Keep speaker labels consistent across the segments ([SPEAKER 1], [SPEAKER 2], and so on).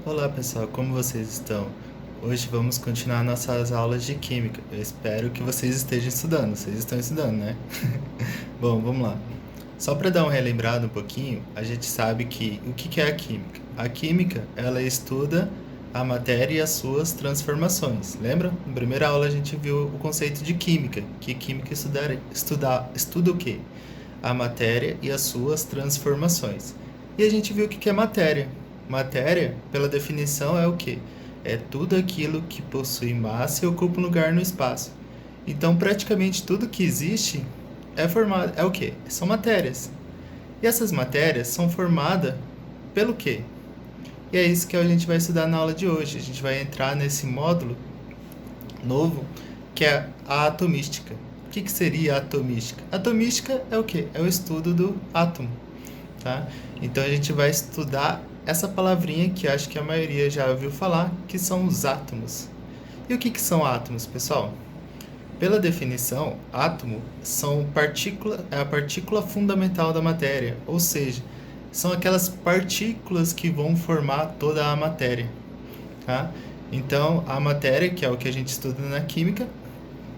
[SPEAKER 1] Olá pessoal, como vocês estão? Hoje vamos continuar nossas aulas de Química. Eu espero que vocês estejam estudando. Vocês estão estudando, né? Bom, vamos lá. Só para dar um relembrado um pouquinho, a gente sabe que o que é a Química? A Química, ela estuda a matéria e as suas transformações. Lembra? Na primeira aula a gente viu o conceito de Química, que Química estuda o quê? A matéria e as suas transformações. E a gente viu o que é matéria. Matéria, pela definição, é o quê? É tudo aquilo que possui massa e ocupa um lugar no espaço. Então, praticamente tudo que existe é formado. É o quê? São matérias. E essas matérias são formadas pelo quê? E é isso que a gente vai estudar na aula de hoje. A gente vai entrar nesse módulo novo que é a atomística. O que seria a atomística? A atomística é o quê? É o estudo do átomo, tá? Então a gente vai estudar essa palavrinha que acho que a maioria já ouviu falar, que são os átomos. E o que são átomos, pessoal? Pela definição, átomo é a partícula fundamental da matéria, ou seja, são aquelas partículas que vão formar toda a matéria, tá? Então, a matéria, que é o que a gente estuda na química,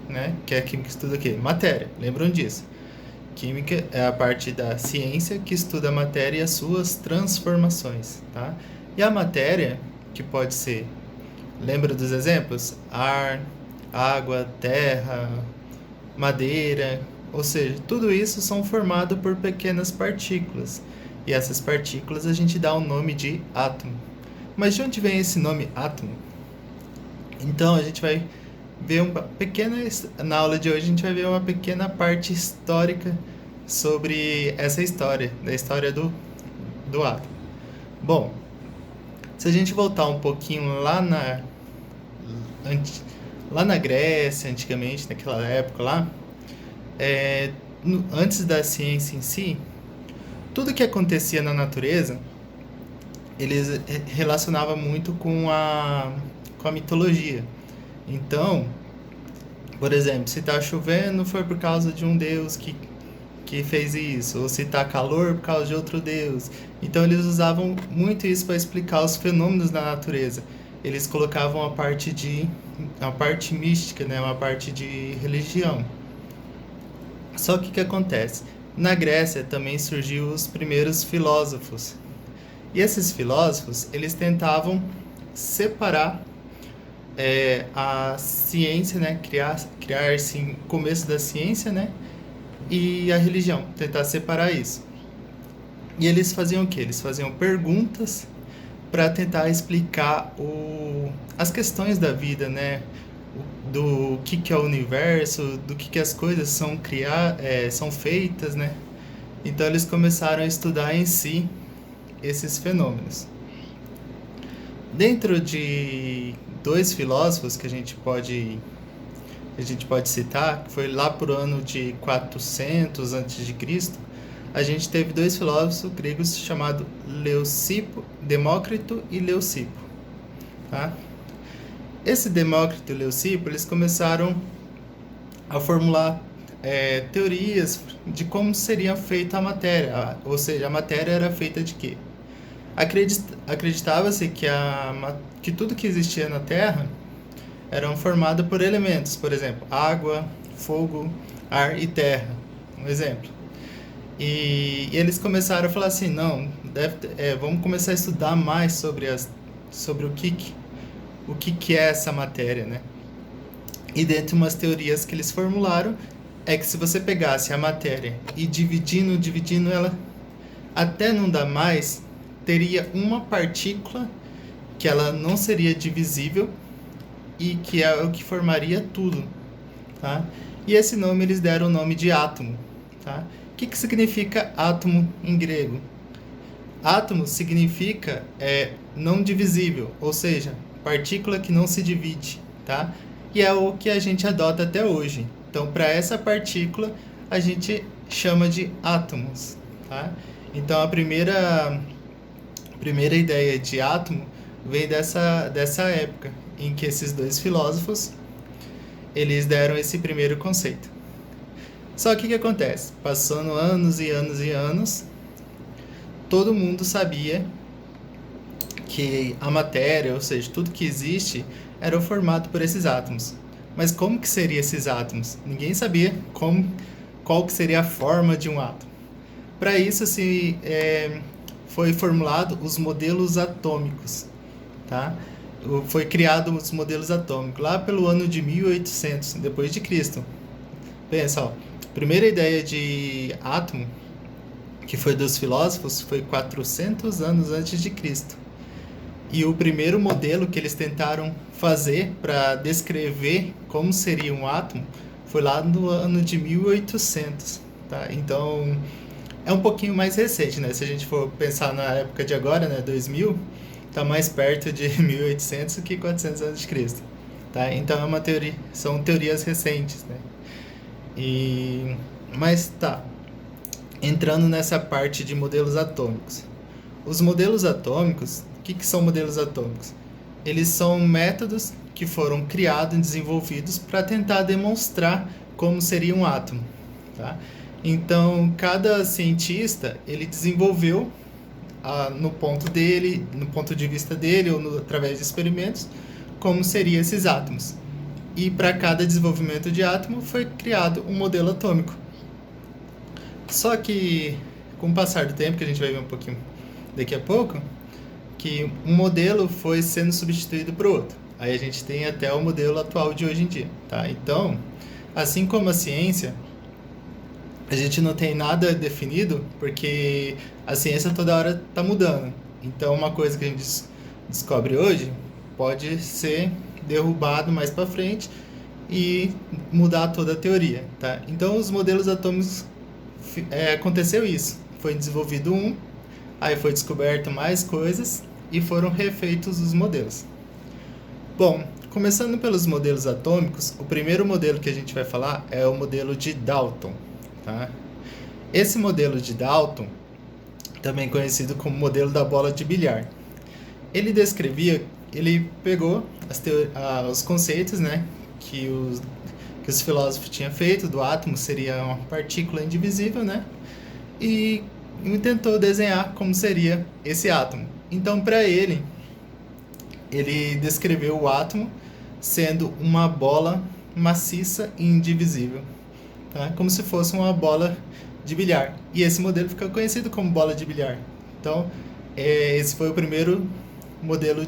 [SPEAKER 1] né? Que a química estuda o quê? Matéria, lembram disso? Química é a parte da ciência que estuda a matéria e as suas transformações, tá? E a matéria, que pode ser, lembra dos exemplos? Ar, água, terra, madeira, ou seja, tudo isso são formados por pequenas partículas. E essas partículas a gente dá o nome de átomo. Mas de onde vem esse nome átomo? Então a gente vai ver uma pequena, na aula de hoje a gente vai ver uma pequena parte histórica sobre essa história, da história do átomo. Bom, se a gente voltar um pouquinho lá na Grécia, antigamente, naquela época lá, antes da ciência em si, tudo que acontecia na natureza, eles relacionavam muito com a mitologia. Então, por exemplo, se está chovendo foi por causa de um deus que fez isso, ou se está calor por causa de outro deus. Então eles usavam muito isso para explicar os fenômenos da natureza. Eles colocavam a parte mística, né, uma parte de religião. Só que o que acontece? Na Grécia também surgiu os primeiros filósofos. E esses filósofos, eles tentavam separar a ciência, né, criar assim, o começo da ciência, né, e a religião, tentar separar isso. E eles faziam o quê? Eles faziam perguntas para tentar explicar as questões da vida, né, do que é o universo, do que as coisas são feitas, né. Então eles começaram a estudar em si esses fenômenos. Dentro de dois filósofos que a gente pode citar, que foi lá por ano de 400 a.C., a gente teve dois filósofos gregos chamados Demócrito e Leucipo. Tá? Esse Demócrito e Leucipo, eles começaram a formular teorias de como seria feita a matéria, ou seja, a matéria era feita de quê? Acreditava-se que tudo que existia na Terra eram formado por elementos, por exemplo, água, fogo, ar e terra, um exemplo. E eles começaram a falar assim, não, vamos começar a estudar mais sobre o que é essa matéria, né? E dentre umas teorias que eles formularam é que se você pegasse a matéria e dividindo ela até não dar mais, teria uma partícula que ela não seria divisível e que é o que formaria tudo, tá? E esse nome eles deram o nome de átomo, tá? O que significa átomo em grego? Átomo significa não divisível, ou seja, partícula que não se divide, tá? E é o que a gente adota até hoje. Então, para essa partícula, a gente chama de átomos, tá? Então, a primeira ideia de átomo vem dessa época, em que esses dois filósofos, eles deram esse primeiro conceito. Só que o que acontece? Passando anos e anos e anos, todo mundo sabia que a matéria, ou seja, tudo que existe, era formado por esses átomos. Mas como que seriam esses átomos? Ninguém sabia qual que seria a forma de um átomo. Para isso, foi formulado os modelos atômicos, tá? Foi criado os modelos atômicos lá pelo ano de 1800 depois de Cristo. Pensa, ó, a primeira ideia de átomo, que foi dos filósofos, foi 400 anos antes de Cristo. E o primeiro modelo que eles tentaram fazer para descrever como seria um átomo foi lá no ano de 1800, tá? Então, é um pouquinho mais recente, né? Se a gente for pensar na época de agora, né, 2000, tá mais perto de 1800 que 400 anos de Cristo, tá? Então é uma teoria, são teorias recentes, né? Mas tá, entrando nessa parte de modelos atômicos. Os modelos atômicos, o que são modelos atômicos? Eles são métodos que foram criados e desenvolvidos para tentar demonstrar como seria um átomo, tá? Então, cada cientista, ele desenvolveu no ponto dele, no ponto de vista dele, ou através de experimentos, como seriam esses átomos. E para cada desenvolvimento de átomo foi criado um modelo atômico. Só que, com o passar do tempo, que a gente vai ver um pouquinho daqui a pouco, que um modelo foi sendo substituído por outro. Aí a gente tem até o modelo atual de hoje em dia, tá? Então, assim como a ciência, a gente não tem nada definido, porque a ciência toda hora está mudando. Então, uma coisa que a gente descobre hoje pode ser derrubado mais para frente e mudar toda a teoria, tá? Então, os modelos atômicos, aconteceu isso. Foi desenvolvido um, aí foi descoberto mais coisas e foram refeitos os modelos. Bom, começando pelos modelos atômicos, o primeiro modelo que a gente vai falar é o modelo de Dalton, tá? Esse modelo de Dalton, também conhecido como modelo da bola de bilhar, ele pegou os conceitos, né, que os filósofos tinham feito do átomo seria uma partícula indivisível, né, e tentou desenhar como seria esse átomo. Então, para ele descreveu o átomo sendo uma bola maciça e indivisível, tá? Como se fosse uma bola de bilhar. E esse modelo ficou conhecido como bola de bilhar. Então, esse foi o primeiro modelo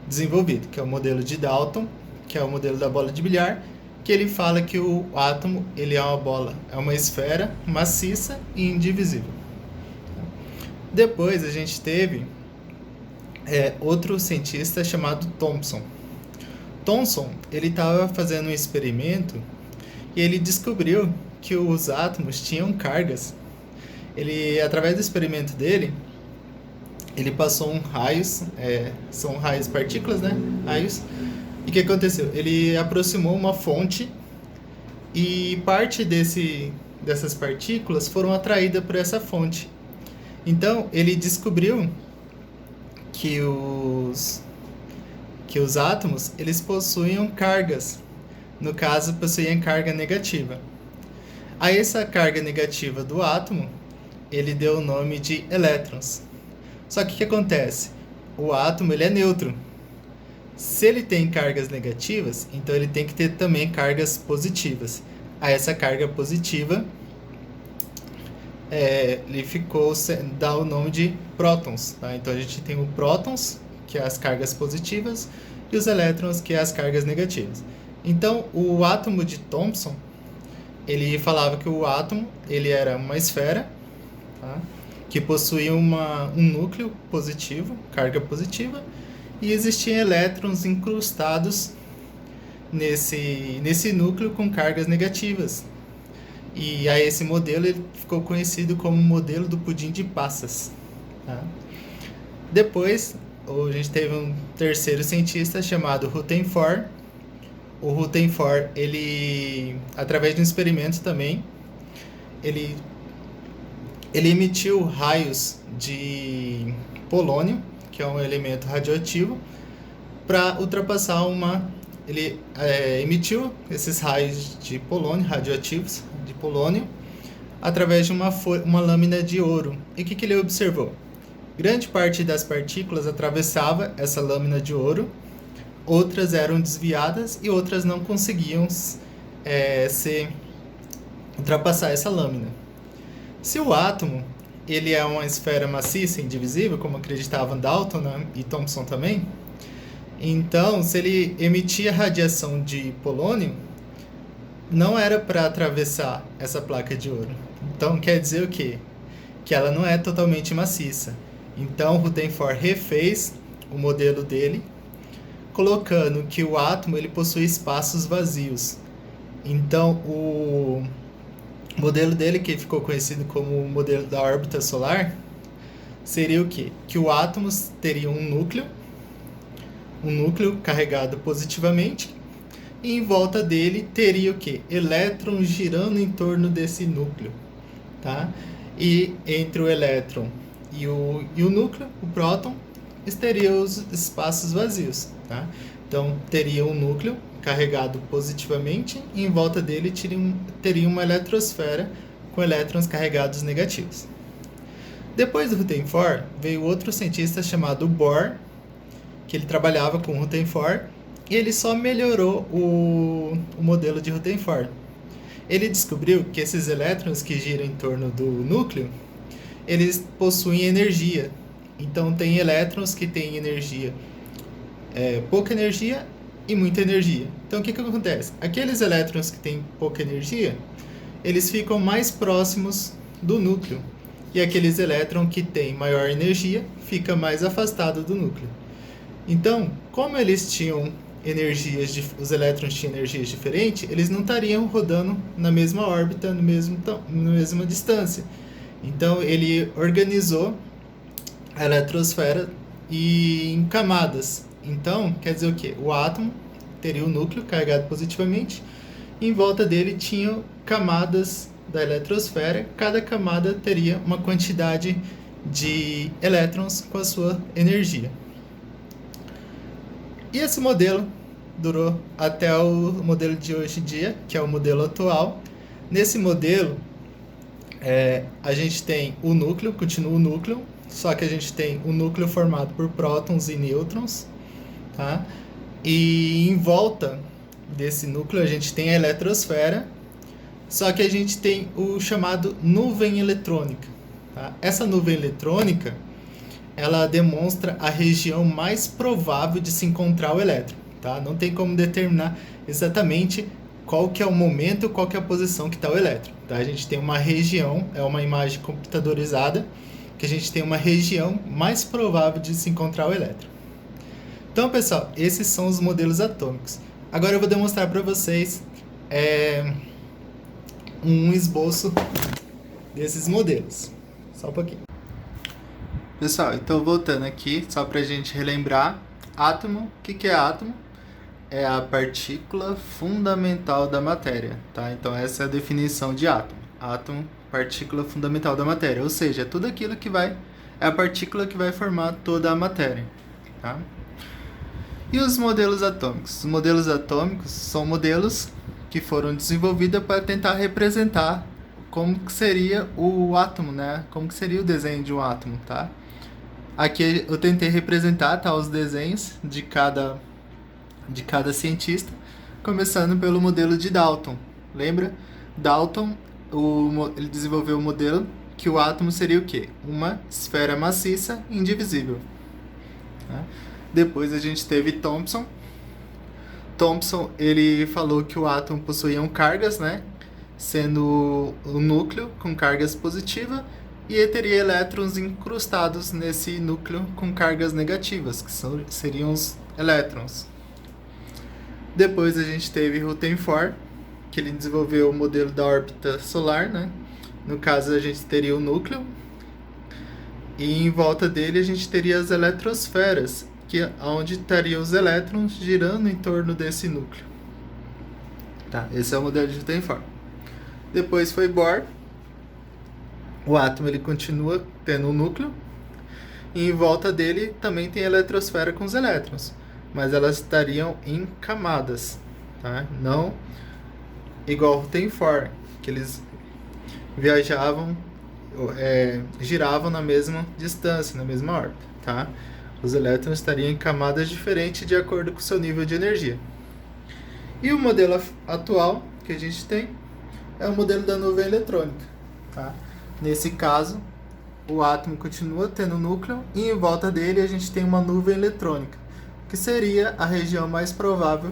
[SPEAKER 1] desenvolvido, que é o modelo de Dalton, que é o modelo da bola de bilhar, que ele fala que o átomo ele é uma bola, é uma esfera maciça e indivisível. Depois a gente teve outro cientista chamado Thomson. Thomson, ele estava fazendo um experimento e ele descobriu que os átomos tinham cargas. Ele, através do experimento dele, ele passou raios, são raios partículas, né? Raios. E o que aconteceu? Ele aproximou uma fonte e parte dessas partículas foram atraídas por essa fonte. Então, ele descobriu que os átomos, eles possuíam cargas. No caso, possuíam carga negativa. A essa carga negativa do átomo, ele deu o nome de elétrons. Só que o que acontece? O átomo ele é neutro. Se ele tem cargas negativas, então ele tem que ter também cargas positivas. A essa carga positiva, ele dá o nome de prótons, tá? Então a gente tem o prótons, que é as cargas positivas, e os elétrons, que é as cargas negativas. Então o átomo de Thomson, ele falava que o átomo ele era uma esfera, tá? Que possuía um núcleo positivo, carga positiva, e existiam elétrons incrustados nesse núcleo com cargas negativas. E aí esse modelo ele ficou conhecido como modelo do pudim de passas, tá? Depois, a gente teve um terceiro cientista chamado Rutherford. O Rutherford, ele, através de um experimento também, ele emitiu raios de polônio, que é um elemento radioativo, para ultrapassar ele emitiu esses raios de polônio, radioativos, de polônio, através de uma lâmina de ouro. E o que ele observou? Grande parte das partículas atravessava essa lâmina de ouro, outras eram desviadas e outras não conseguiam ultrapassar essa lâmina. Se o átomo ele é uma esfera maciça e indivisível, como acreditavam Dalton, né, e Thomson também, então se ele emitia radiação de polônio, não era para atravessar essa placa de ouro. Então quer dizer o quê? Que ela não é totalmente maciça. Então Rutherford refez o modelo dele, colocando que o átomo ele possui espaços vazios. Então o modelo dele, que ficou conhecido como o modelo da órbita solar, seria o quê? Que o átomo teria um núcleo carregado positivamente, e em volta dele teria o quê? Elétrons girando em torno desse núcleo, tá? E entre o elétron e o núcleo, o próton, teriam os espaços vazios, tá? Então teria um núcleo carregado positivamente e em volta dele teria uma eletrosfera com elétrons carregados negativos. Depois do Rutherford, veio outro cientista chamado Bohr, que ele trabalhava com Rutherford, e ele só melhorou o modelo de Rutherford. Ele descobriu que esses elétrons que giram em torno do núcleo, eles possuem energia. Então tem elétrons que têm energia, pouca energia e muita energia. Então o que acontece? Aqueles elétrons que têm pouca energia, eles ficam mais próximos do núcleo. E aqueles elétrons que têm maior energia, ficam mais afastados do núcleo. Então, como eles tinham os elétrons tinham energias diferentes, eles não estariam rodando na mesma órbita, na mesma distância. Então ele organizou a eletrosfera em camadas. Então, quer dizer o quê? O átomo teria o núcleo carregado positivamente, e em volta dele tinham camadas da eletrosfera, cada camada teria uma quantidade de elétrons com a sua energia. E esse modelo durou até o modelo de hoje em dia, que é o modelo atual. Nesse modelo, a gente tem o núcleo, continua o núcleo, só que a gente tem o núcleo formado por prótons e nêutrons, tá? E em volta desse núcleo a gente tem a eletrosfera, só que a gente tem o chamado nuvem eletrônica, tá? Essa nuvem eletrônica, ela demonstra a região mais provável de se encontrar o elétron, tá? Não tem como determinar exatamente qual que é o momento, qual que é a posição que está o elétron, tá? A gente tem uma região, é uma imagem computadorizada, que a gente tem uma região mais provável de se encontrar o elétron. Então, pessoal, esses são os modelos atômicos. Agora eu vou demonstrar para vocês um esboço desses modelos. Só um pouquinho. Pessoal, então voltando aqui, só para a gente relembrar, átomo, o que é átomo? É a partícula fundamental da matéria, tá? Então essa é a definição de átomo. Átomo, partícula fundamental da matéria, ou seja, é tudo aquilo que é a partícula que vai formar toda a matéria, tá? E os modelos atômicos? Os modelos atômicos são modelos que foram desenvolvidos para tentar representar como que seria o átomo, né? Como que seria o desenho de um átomo, tá? Aqui eu tentei representar, tá, os desenhos de cada cientista, começando pelo modelo de Dalton. Lembra? Dalton, ele desenvolveu o modelo que o átomo seria o quê? Uma esfera maciça indivisível. Tá? Depois a gente teve Thomson. Thomson, ele falou que o átomo possuía cargas, né? Sendo o núcleo com cargas positivas, e ele teria elétrons incrustados nesse núcleo com cargas negativas, que seriam os elétrons. Depois a gente teve Rutherford, que ele desenvolveu o modelo da órbita solar, né? No caso a gente teria o núcleo, e em volta dele a gente teria as eletrosferas, onde estariam os elétrons girando em torno desse núcleo. Tá? Esse é o modelo de Rutherford. Depois foi Bohr. O átomo ele continua tendo um núcleo, e em volta dele também tem a eletrosfera com os elétrons, mas elas estariam em camadas, tá? Não igual o Rutherford, que eles viajavam giravam na mesma distância, na mesma órbita, tá? Os elétrons estariam em camadas diferentes de acordo com o seu nível de energia. E o modelo atual que a gente tem é o modelo da nuvem eletrônica, tá? Nesse caso, o átomo continua tendo núcleo e em volta dele a gente tem uma nuvem eletrônica, que seria a região mais provável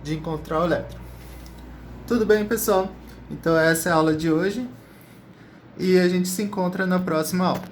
[SPEAKER 1] de encontrar o elétron. Tudo bem, pessoal? Então essa é a aula de hoje e a gente se encontra na próxima aula.